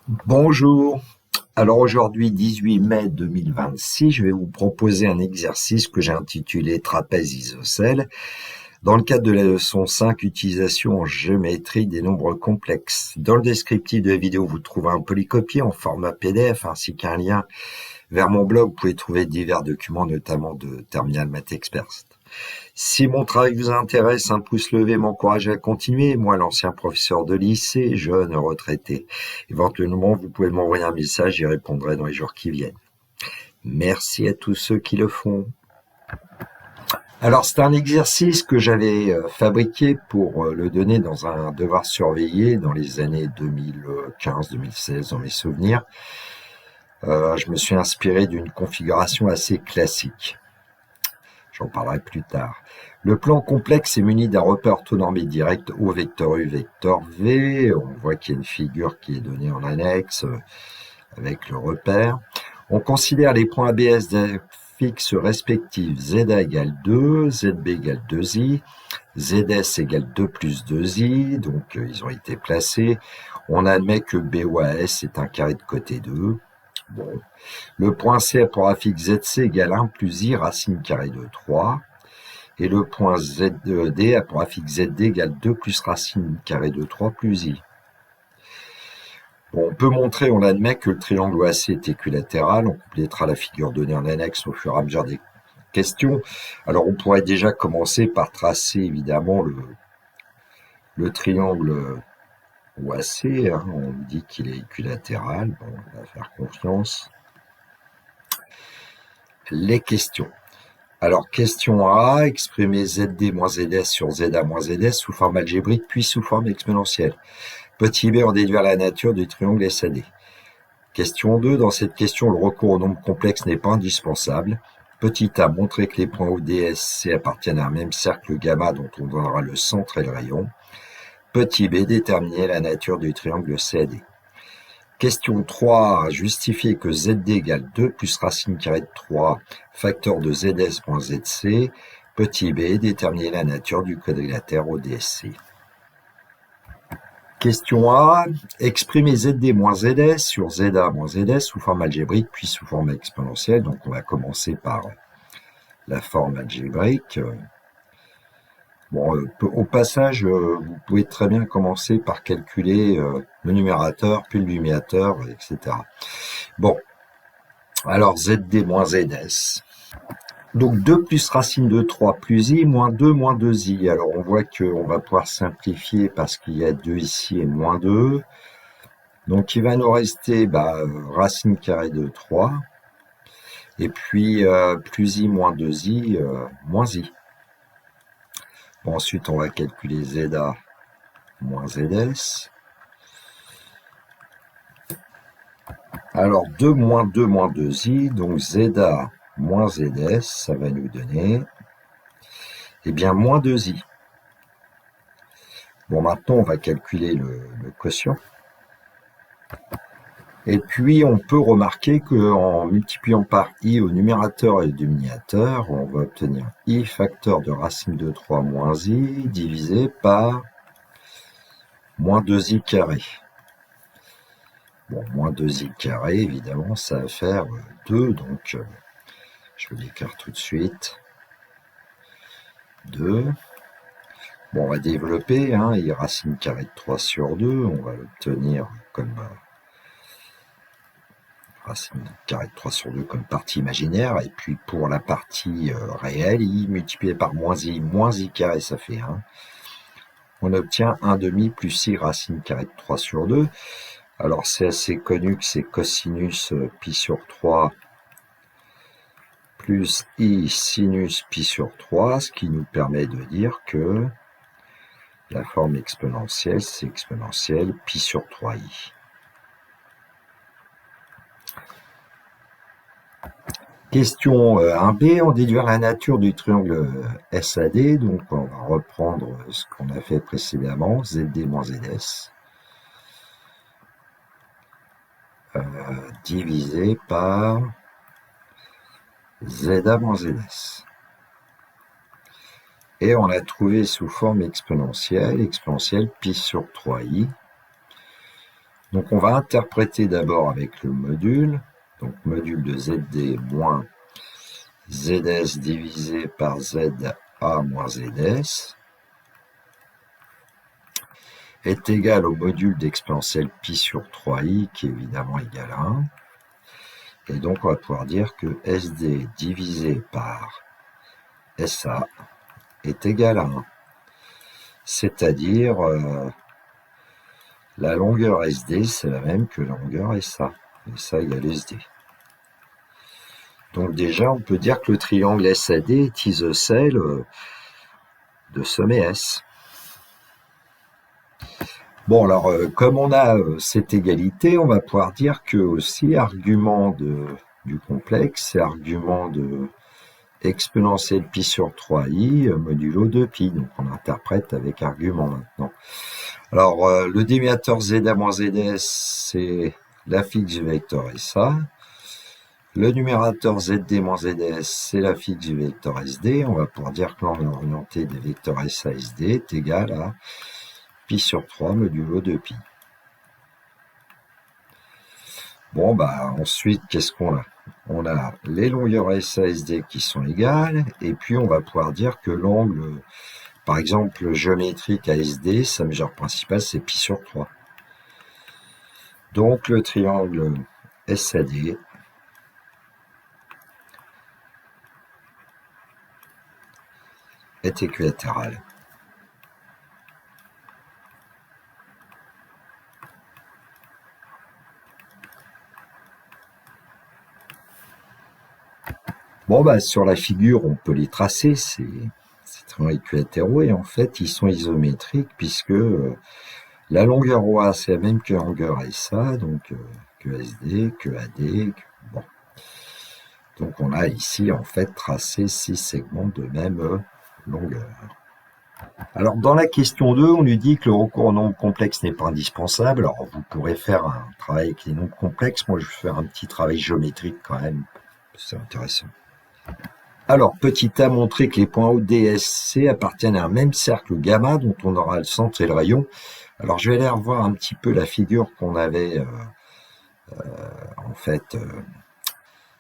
Bonjour. Alors aujourd'hui, 18 mai 2026, je vais vous proposer un exercice que j'ai intitulé Trapèze isocèle. Dans le cadre de la leçon 5, utilisation en géométrie des nombres complexes. Dans le descriptif de la vidéo, vous trouvez un polycopier en format PDF ainsi qu'un lien vers mon blog. Vous pouvez trouver divers documents, notamment de Terminal Math Expert. Si mon travail vous intéresse, un pouce levé m'encourage à continuer. Moi, l'ancien professeur de lycée, jeune retraité. Éventuellement, vous pouvez m'envoyer un message, j'y répondrai dans les jours qui viennent. Merci à tous ceux qui le font. Alors, c'est un exercice que j'avais fabriqué pour le donner dans un devoir surveillé dans les années 2015-2016, dans mes souvenirs. Je me suis inspiré d'une configuration assez classique. J'en parlerai plus tard. Le plan complexe est muni d'un repère orthonormé direct O vecteur U vecteur V. On voit qu'il y a une figure qui est donnée en annexe avec le repère. On considère les points ABS fixes respectifs ZA égale 2, ZB égale 2i, ZS égale 2 plus 2i, donc ils ont été placés. On admet que BOAS est un carré de côté 2. Bon. Le point C a pour affixe ZC égale 1 plus I racine carrée de 3. Et le point ZD a pour affixe ZD égale 2 plus racine carrée de 3 plus I. Bon, on peut montrer, on admet que le triangle OAC est équilatéral. On complétera la figure donnée en annexe au fur et à mesure des questions. Alors, on pourrait déjà commencer par tracer, évidemment, le triangle OAC. On dit qu'il est équilatéral. Bon, on va faire confiance. Les questions. Alors, question A, exprimer ZD moins ZS sur ZA moins ZS sous forme algébrique puis sous forme exponentielle. Petit b, en déduire la nature du triangle SAD. Question 2, dans cette question, le recours au nombre complexe n'est pas indispensable. Petit a, montrer que les points ODSC appartiennent à un même cercle gamma dont on donnera le centre et le rayon. Petit b, déterminer la nature du triangle CAD. Question 3, justifier que ZD égale 2 plus racine carrée de 3, facteur de ZS moins ZC. Petit b, déterminer la nature du quadrilatère ODSC. Question A, exprimer ZD moins ZS sur ZA moins ZS sous forme algébrique puis sous forme exponentielle. Donc on va commencer par la forme algébrique. Bon, au passage, vous pouvez très bien commencer par calculer le numérateur, puis le numérateur, etc. Bon, alors ZD moins ZS. Donc 2 plus racine de 3 plus I moins 2 moins 2I. Alors on voit qu'on va pouvoir simplifier parce qu'il y a 2 ici et moins 2. Donc il va nous rester racine carrée de 3. Et puis plus I moins 2I moins I. Bon, ensuite on va calculer ZA moins ZS. Alors 2 moins 2 moins 2I, donc ZA moins ZS, ça va nous donner, moins 2I. Bon, maintenant, on va calculer le quotient. Et puis, on peut remarquer qu'en multipliant par I au numérateur et au dénominateur, on va obtenir I facteur de racine de 3 moins I divisé par moins 2I carré. Bon, moins 2I carré, évidemment, ça va faire 2, donc je vais l'écrire tout de suite. 2. Bon, on va développer, I racine carrée de 3 sur 2, on va l'obtenir comme racine carrée de 3 sur 2 comme partie imaginaire, et puis pour la partie réelle, I multiplié par moins I carré, ça fait 1. On obtient 1 demi plus I racine carrée de 3 sur 2. Alors c'est assez connu que c'est cosinus pi sur 3 plus I sinus pi sur 3, ce qui nous permet de dire que la forme exponentielle, c'est exponentielle pi sur 3i. Question 1b, on déduit la nature du triangle SAD, donc on va reprendre ce qu'on a fait précédemment, ZD moins ZS, divisé par ZA moins ZS. Et on a trouvé sous forme exponentielle pi sur 3i. Donc on va interpréter d'abord avec le module, donc module de ZD moins ZS divisé par ZA moins ZS est égal au module d'exponentielle pi sur 3i qui est évidemment égal à 1. Et donc on va pouvoir dire que SD divisé par SA est égal à 1. C'est-à-dire la longueur SD c'est la même que la longueur SA. SA égale SD. Donc déjà on peut dire que le triangle SAD est isocèle de somme S. Bon, alors, comme on a cette égalité, on va pouvoir dire que aussi argument du complexe, c'est argument de exponentielle pi sur 3i modulo 2pi. Donc, on interprète avec argument maintenant. Alors, le dénominateur ZA moins ZS, c'est la fixe du vecteur SA. Le numérateur ZD moins ZS, c'est la fixe du vecteur SD. On va pouvoir dire que l'angle orienté des vecteurs SA SD est égal à pi sur 3 modulo 2pi. Bon, bah, ensuite, qu'est-ce qu'on a? On a les longueurs SASD qui sont égales, et puis on va pouvoir dire que l'angle, par exemple, géométrique ASD, sa mesure principale, c'est pi sur 3. Donc, le triangle SAD est équilatéral. Bon, bah, sur la figure, on peut les tracer, ces triangles équilatéraux, et en fait, ils sont isométriques, puisque la longueur OA, c'est la même que la longueur SA, donc que SD, que AD, bon. Donc on a ici en fait tracé 6 segments de même longueur. Alors dans la question 2, on nous dit que le recours aux nombres complexes n'est pas indispensable. Alors vous pourrez faire un travail avec les nombres complexes. Moi je vais faire un petit travail géométrique quand même. C'est intéressant. Alors, petit a montré que les points O, D, S, C appartiennent à un même cercle gamma dont on aura le centre et le rayon. Alors, je vais aller revoir un petit peu la figure qu'on avait en fait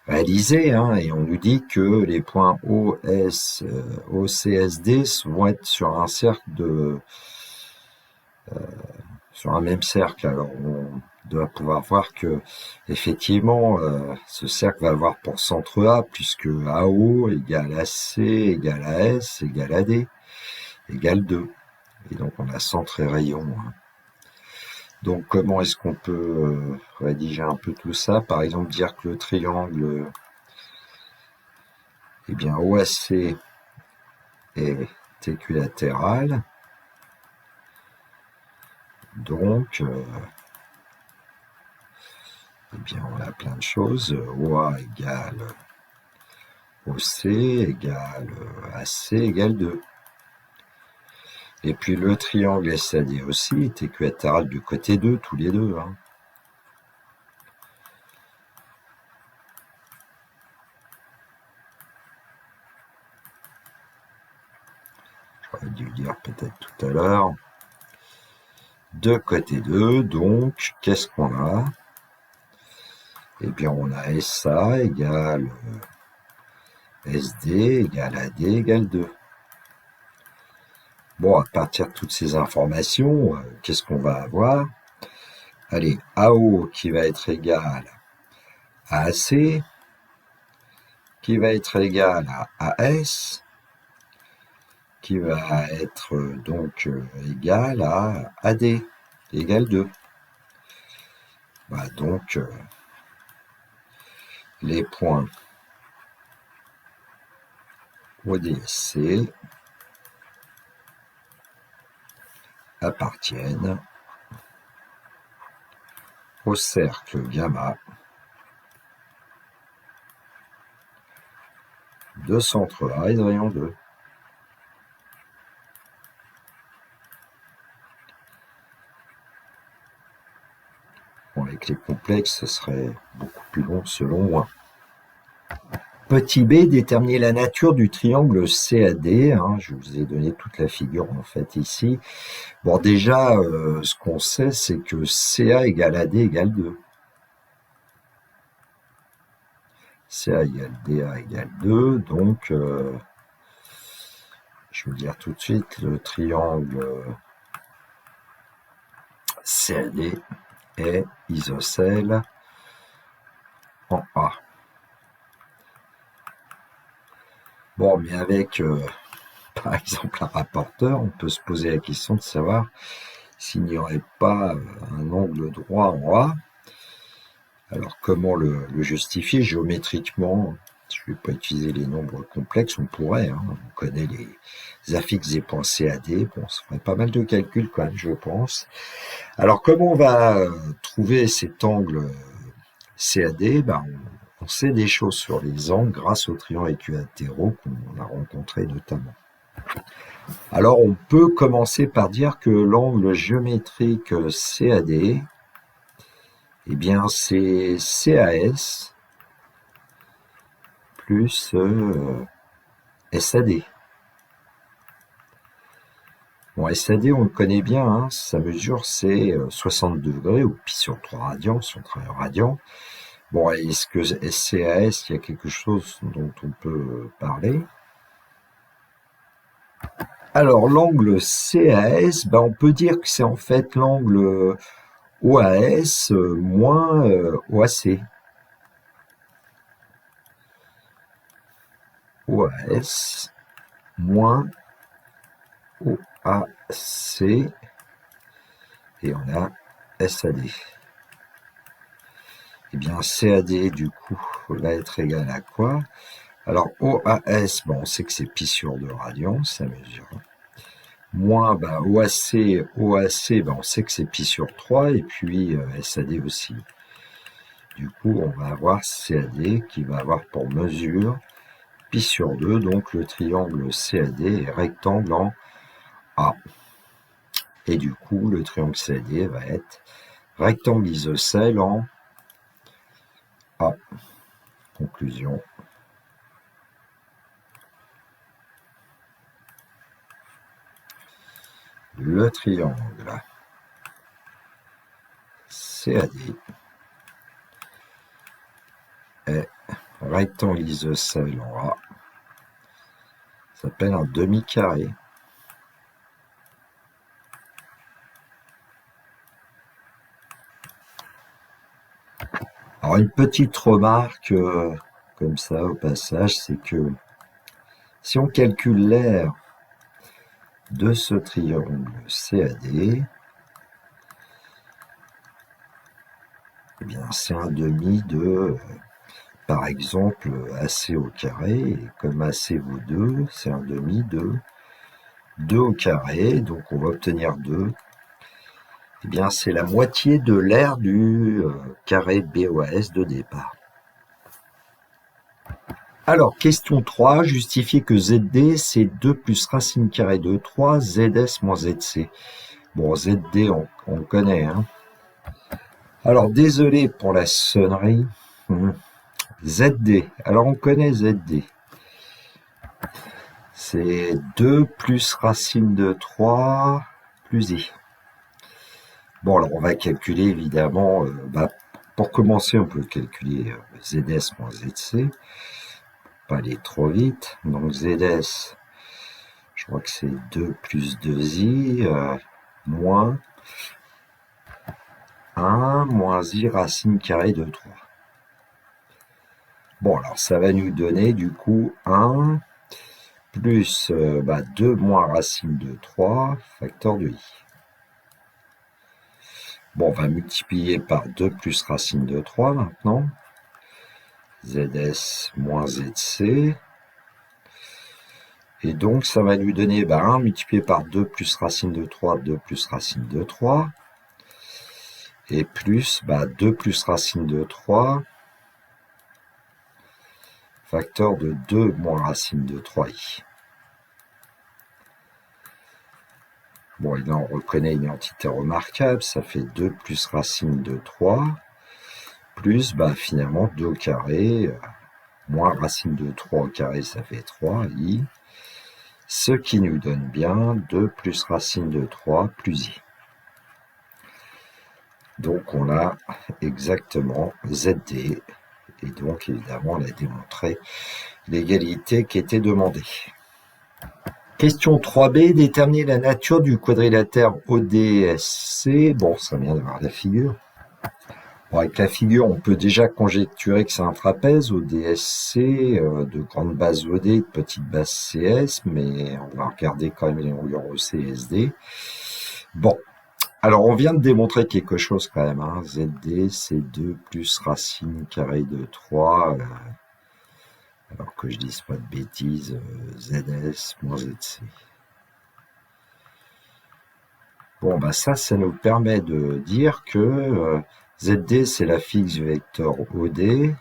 réalisée, hein, et on nous dit que les points O, S, O, C, S, D vont être sur un cercle sur un même cercle. Alors, on doit pouvoir voir que effectivement ce cercle va avoir pour centre A, puisque AO égale AC égale à S égale à D égale 2. Et donc on a centre et rayon. Hein. Donc comment est-ce qu'on peut rédiger un peu tout ça? Par exemple dire que le triangle OAC est équilatéral. Donc on a plein de choses. OA égale OC égale AC égale 2. Et puis le triangle SAD aussi est équilatéral du côté 2, tous les deux. Hein. J'aurais dû le dire peut-être tout à l'heure. 2 côté 2, donc qu'est-ce qu'on a? Eh bien on a SA égale SD égale AD égale 2. Bon, à partir de toutes ces informations, qu'est-ce qu'on va avoir? Allez, AO qui va être égal à AC, qui va être égal à AS, qui va être donc égal à AD, égale 2. Bah, donc, les points ODSC appartiennent au cercle gamma de centre A et de rayon 2. Bon, avec les complexes, ce serait beaucoup plus long selon moi. Petit b, déterminer la nature du triangle CAD. Hein, je vous ai donné toute la figure en fait ici. Bon, déjà, ce qu'on sait, c'est que CA égale AD égale 2. CA égale DA égale 2, donc je vais dire tout de suite, le triangle CAD est isocèle en A. Bon, mais avec, par exemple, un rapporteur, on peut se poser la question de savoir s'il n'y aurait pas un angle droit en A. Alors, comment le justifier géométriquement? Je ne vais pas utiliser les nombres complexes, on pourrait, hein. On connaît les affixes des points CAD, bon, ça ferait pas mal de calculs quand même, je pense. Alors, comment on va trouver cet angle CAD? Ben, on sait des choses sur les angles grâce aux triangles équilatéraux qu'on a rencontrés notamment. Alors, on peut commencer par dire que l'angle géométrique CAD, eh bien, c'est CAS plus SAD. Bon, SAD, on le connaît bien, hein, sa mesure, c'est 60 degrés, ou pi sur 3 radians, si on travaille en radians. Bon, est-ce que SCAS, il y a quelque chose dont on peut parler? Alors, l'angle CAS, ben, on peut dire que c'est en fait l'angle OAS moins OAC. OAS moins OAC, et on a SAD. Eh bien, CAD, du coup, va être égal à quoi? Alors, OAS, bon, on sait que c'est pi sur 2 radians, ça mesure. Moins, ben, OAC, ben, on sait que c'est pi sur 3, et puis SAD aussi. Du coup, on va avoir CAD qui va avoir pour mesure pi sur 2, donc le triangle CAD est rectangle en A. Et du coup, le triangle CAD va être rectangle isocèle en A. Conclusion. Le triangle CAD est rectangle isocèle en A. Ça s'appelle un demi-carré. Alors, une petite remarque comme ça au passage, c'est que si on calcule l'aire de ce triangle CAD, eh bien c'est un demi de, par exemple, AC au carré, et comme AC vaut 2, c'est un demi de 2 au carré, donc on va obtenir 2. Eh bien c'est la moitié de l'aire du carré BOAS de départ. Alors, question 3, justifier que ZD, c'est 2 plus racine carrée de 3, ZS moins ZC. Bon, ZD, on connaît, hein. Alors, désolé pour la sonnerie. ZD, alors on connaît ZD. C'est 2 plus racine de 3 plus I. Bon, alors on va calculer évidemment, pour commencer, on peut calculer ZS moins ZC. Pas aller trop vite. Donc ZS, je crois que c'est 2 plus 2i moins 1 moins i racine carrée de 3. Bon, alors ça va nous donner du coup 1 plus 2 moins racine de 3, facteur de i. Bon, on va multiplier par 2 plus racine de 3 maintenant. ZS moins ZC. Et donc, ça va lui donner 1 multiplié par 2 plus racine de 3, 2 plus racine de 3. Et plus 2 plus racine de 3, facteur de 2 moins racine de 3i. Bon, et là, on reconnaît une entité remarquable, ça fait 2 plus racine de 3, plus finalement 2 au carré, moins racine de 3 au carré, ça fait 3i, ce qui nous donne bien 2 plus racine de 3 plus i. Donc on a exactement ZD, et donc évidemment on a démontré l'égalité qui était demandée. Question 3b, déterminer la nature du quadrilatère ODSC. Bon, ça vient d'avoir la figure. Bon, avec la figure, on peut déjà conjecturer que c'est un trapèze ODSC, de grande base OD, de petite base CS, mais on va regarder quand même les longueurs OC et SD. Bon, alors on vient de démontrer quelque chose quand même, hein. ZD, c'est 2 plus racine carrée de 3, alors que je dise pas de bêtises, ZS moins ZC. Bon, bah ça nous permet de dire que ZD, c'est la fixe du vecteur OD.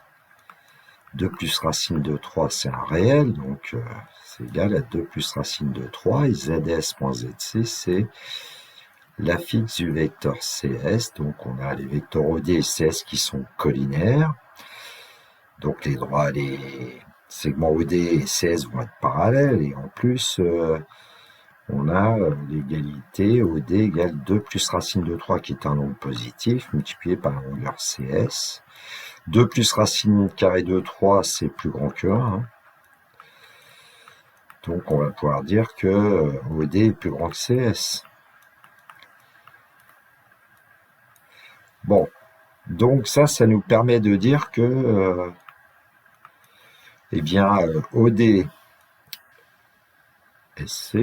2 plus racine de 3, c'est un réel, donc c'est égal à 2 plus racine de 3. Et ZS moins ZC, c'est la fixe du vecteur CS. Donc on a les vecteurs OD et CS qui sont collinaires. Donc les segments OD et CS vont être parallèles. Et en plus, on a l'égalité OD égale 2 plus racine de 3 qui est un nombre positif multiplié par la longueur CS. 2 plus racine carrée de 3 c'est plus grand que 1. Hein. Donc on va pouvoir dire que OD est plus grand que CS. Bon, donc ça nous permet de dire que eh bien OD SC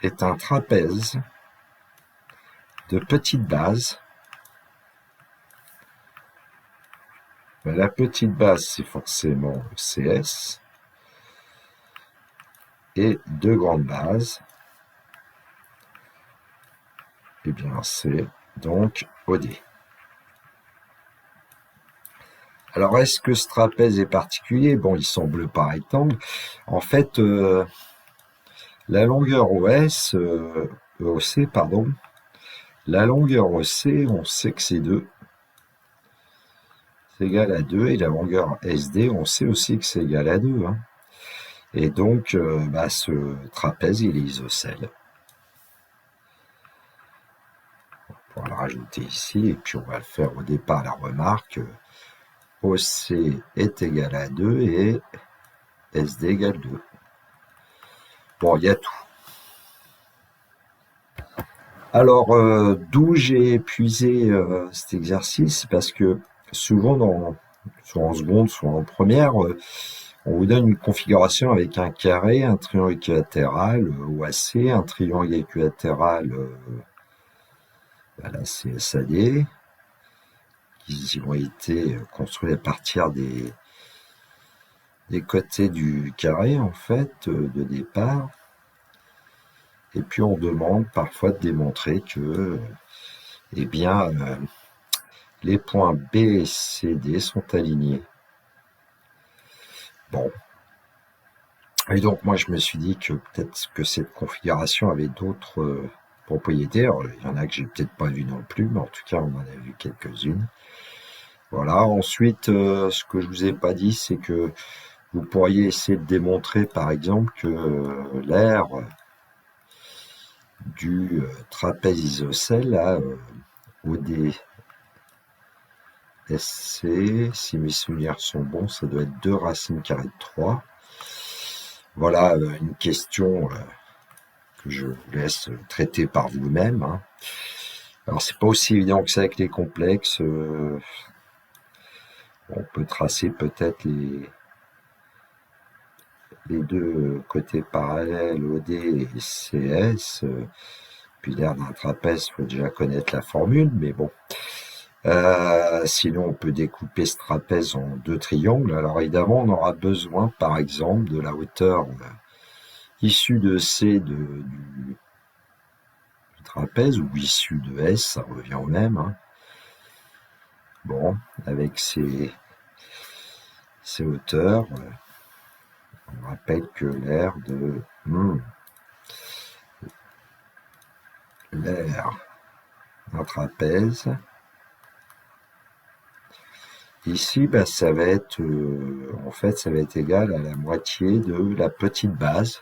est un trapèze de petite base. Ben, la petite base, c'est forcément CS. Et deux grandes bases. Eh bien, c'est donc OD. Alors, est-ce que ce trapèze est particulier? Bon, il semble pas rectangle. En fait, la longueur OC, pardon, la longueur OC, on sait que c'est 2. C'est égal à 2. Et la longueur SD, on sait aussi que c'est égal à 2. Hein. Et donc, ce trapèze, il est isocèle. On va le rajouter ici. Et puis, on va le faire au départ la remarque. OC est égal à 2 et SD égale 2. Bon, il y a tout. Alors, d'où j'ai épuisé cet exercice, parce que souvent, soit en seconde, soit en première, on vous donne une configuration avec un carré, un triangle équilatéral OAC, un triangle équilatéral la CSAD, qui ont été construits à partir des côtés du carré, en fait, de départ. Et puis on demande parfois de démontrer que, eh bien, les points B et C, D sont alignés. Bon. Et donc moi je me suis dit que peut-être que cette configuration avait d'autres propriétés. Alors, il y en a que j'ai peut-être pas vu non plus, mais en tout cas on en a vu quelques-unes. Voilà. Ensuite, ce que je vous ai pas dit, c'est que vous pourriez essayer de démontrer par exemple que l'aire du trapèze isocèle à OD SC, si mes souvenirs sont bons, ça doit être 2 racines carrées de 3. Voilà une question que je vous laisse traiter par vous-même. Hein. Alors c'est pas aussi évident que ça avec les complexes. On peut tracer peut-être les deux côtés parallèles OD et CS. Puis l'aire d'un trapèze, il faut déjà connaître la formule, mais bon. Sinon, on peut découper ce trapèze en 2 triangles. Alors évidemment, on aura besoin, par exemple, de la hauteur issue de C du trapèze, ou issue de S, ça revient au même. Hein. Bon, avec ces hauteurs, on rappelle que l'aire d'un trapèze Ici, bah, ça va être, en fait, ça va être égal à la moitié de la petite base.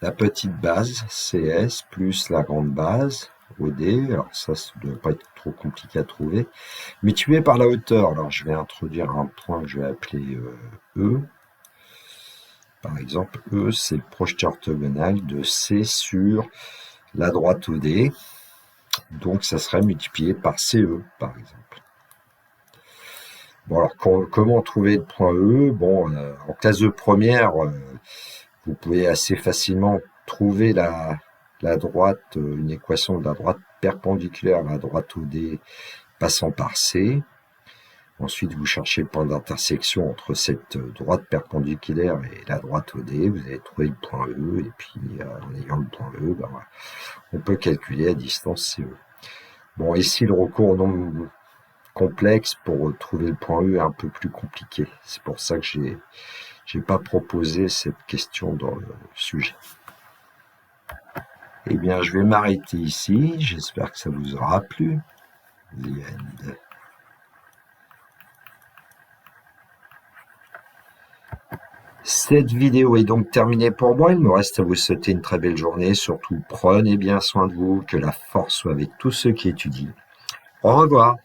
La petite base, CS, plus la grande base, OD. Alors ça ne doit pas être trop compliqué à trouver. Multiplié par la hauteur. Alors je vais introduire un point que je vais appeler E. Par exemple, E, c'est le projeté orthogonal de C sur la droite OD. Donc ça serait multiplié par CE, par exemple. Bon, alors comment trouver le point E? Bon, en classe de première, vous pouvez assez facilement trouver la droite, une équation de la droite perpendiculaire à la droite OD passant par C. Ensuite, vous cherchez le point d'intersection entre cette droite perpendiculaire et la droite OD. Vous allez trouver le point E. Et puis, en ayant le point E, ben, voilà, on peut calculer la distance CE. Bon, ici, le recours au nombre complexe pour trouver le point E est un peu plus compliqué. C'est pour ça que j'ai pas proposé cette question dans le sujet. Eh bien, je vais m'arrêter ici. J'espère que ça vous aura plu. The end. Cette vidéo est donc terminée pour moi. Il me reste à vous souhaiter une très belle journée. Surtout, prenez bien soin de vous. Que la force soit avec tous ceux qui étudient. Au revoir.